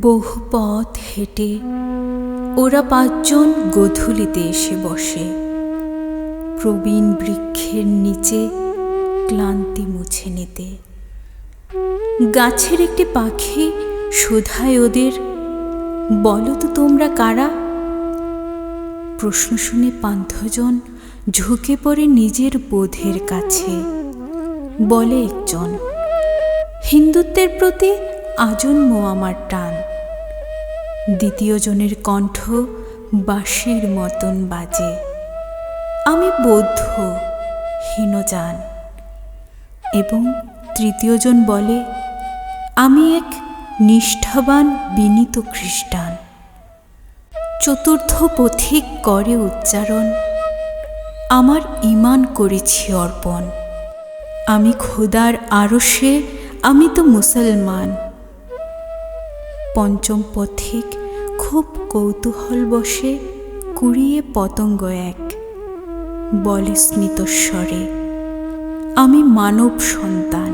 বহু পথ হেঁটে ওরা 5 জন গোধূলিতে এসে বসে প্রবীণ বৃক্ষের নিচে ক্লান্তি মুছে নিতে। গাছের একটি পাখি শোধায় ওদের, বলো তো তোমরা কারা? প্রশ্ন শুনে 5 জন ঝুঁকে পড়ে নিজের বোধের কাছে। বলে একজন, হিন্দুত্বের প্রতি আজন্ম আমার টান। দ্বিতীয় জনের কণ্ঠ বাঁশির মতন বাজে, আমি বৌদ্ধ হীনযান। এবং তৃতীয় জন বলে, আমি এক নিষ্ঠাবান বিনীত খ্রিস্টান। চতুর্থ পথিক করে উচ্চারণ, আমার ঈমান করেছি অর্পণ। আমি খোদার আরশে, আমি তো মুসলমান। পঞ্চম পথিক খুব কৌতূহল বসে কুড়িয়ে পতঙ্গ এক, বলে স্মিতস্বরে, আমি মানব সন্তান।